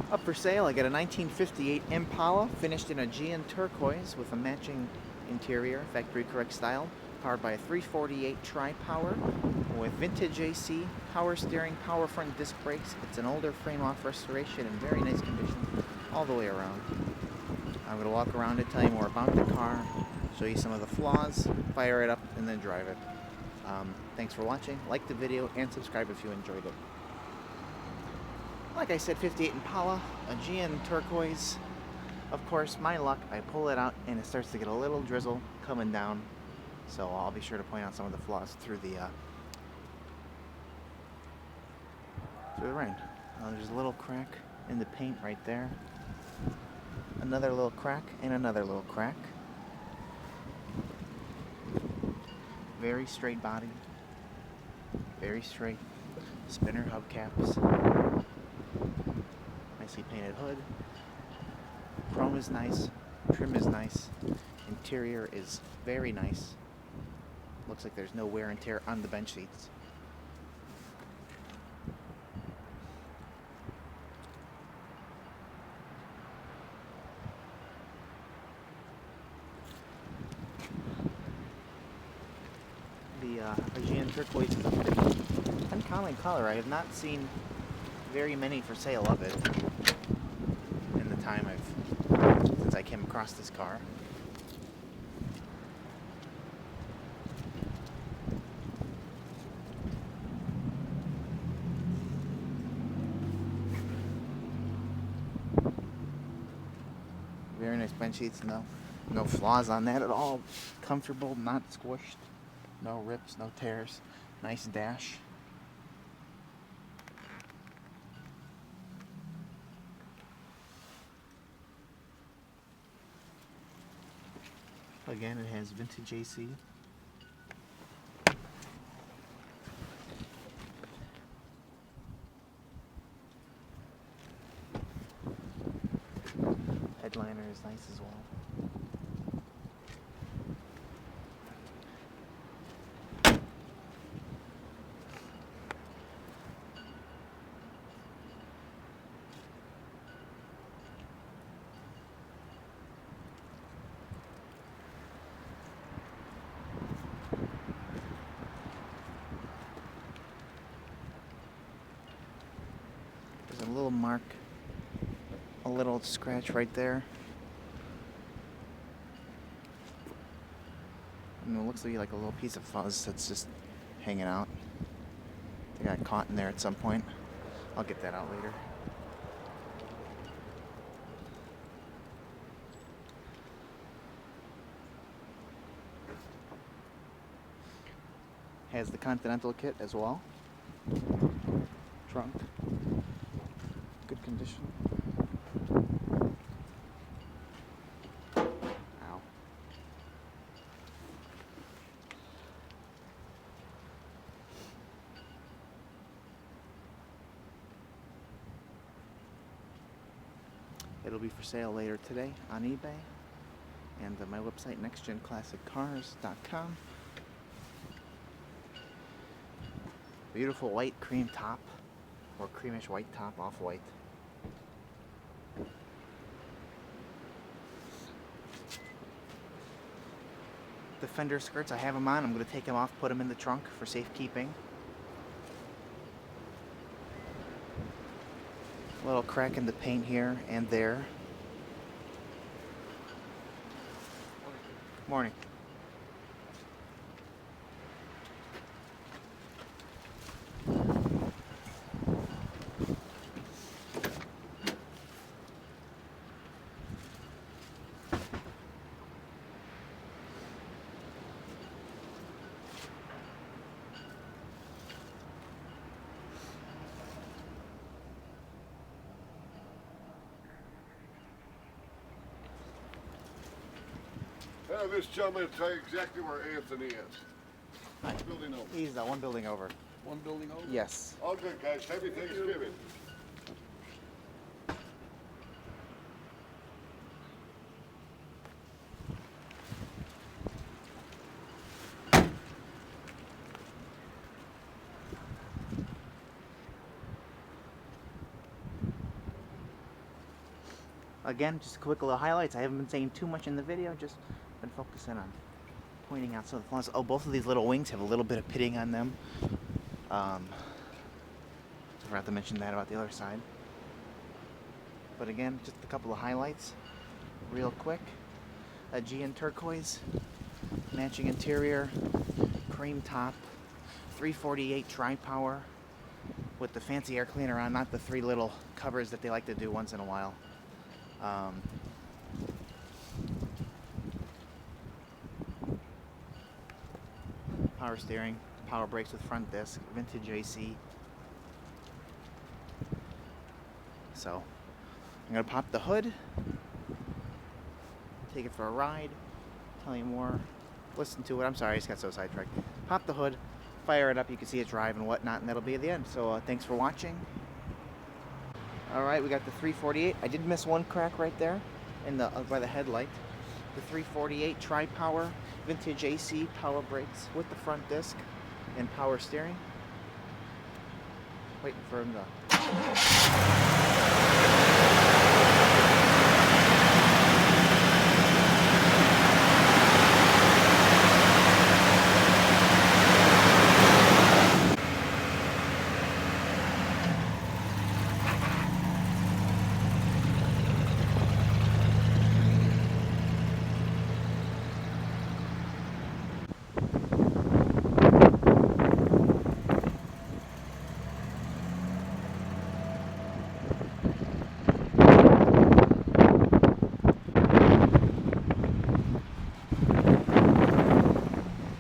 Up for sale, I got a 1958 Impala, finished in Aegean turquoise with a matching interior, factory correct style, powered by a 348 tri-power with vintage AC, power steering, power front disc brakes. It's an older frame-off restoration in very nice condition all the way around. I'm going to walk around and tell you more about the car, show you some of the flaws, fire it up, and then drive it. Thanks for watching. Like the video and subscribe if you enjoyed it. Like I said, 58 Impala, Aegean turquoise. Of course, my luck, I pull it out and it starts to get a little drizzle coming down. So I'll be sure to point out some of the flaws through the rain. There's a little crack in the paint right there. Another little crack and another little crack. Very straight body. Very straight. Spinner hubcaps. Nicely painted hood. Chrome is nice. Trim is nice. Interior is very nice. Looks like there's no wear and tear on the bench seats. The Aegean turquoise is a pretty uncommon color. I have not seen very many for sale of it in the time since I came across this car. Very nice bench seats, no flaws on that at all. Comfortable, not squished, no rips, no tears. Nice dash. Again, it has vintage AC. Headliner is nice as well. There's a little mark, a little scratch right there. And it looks like a little piece of fuzz that's just hanging out. I think I got caught in there at some point. I'll get that out later. Has the Continental kit as well. Trunk. Good condition. Ow. It'll be for sale later today on eBay and my website nextgenclassiccars.com. Beautiful white cream top, or creamish white top, off-white. The fender skirts, I have them on. I'm going to take them off, put them in the trunk for safekeeping. Little crack in the paint here and there. Morning. This gentleman will tell you exactly where Anthony is. Which building over? He's one building over. One building over? Yes. All good, guys. Happy Thanksgiving. again, just quick little highlights. I haven't been saying too much in the video, just been focusing on pointing out some of the flaws. Oh, both of these little wings have a little bit of pitting on them. I forgot to mention that about the other side. But again, just a couple of highlights real quick. Aegean turquoise, matching interior, cream top, 348 tri-power with the fancy air cleaner on, not the three little covers that they like to do once in a while. Power steering, power brakes with front disc, vintage AC. So I'm gonna pop the hood, take it for a ride, tell you more, listen to it. I'm sorry, I just got so sidetracked. Pop the hood, fire it up, you can see it drive and whatnot, and that'll be the end. So thanks for watching. Alright, we got the 348. I did miss one crack right there in the by the headlight. The 348 tri-power, vintage AC, power brakes with the front disc, and power steering. Waiting for him to...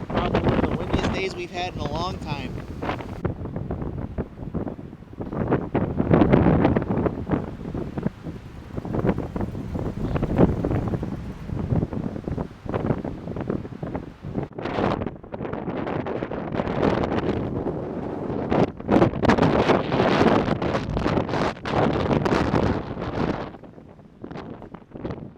Probably one of the windiest days we've had in a long time.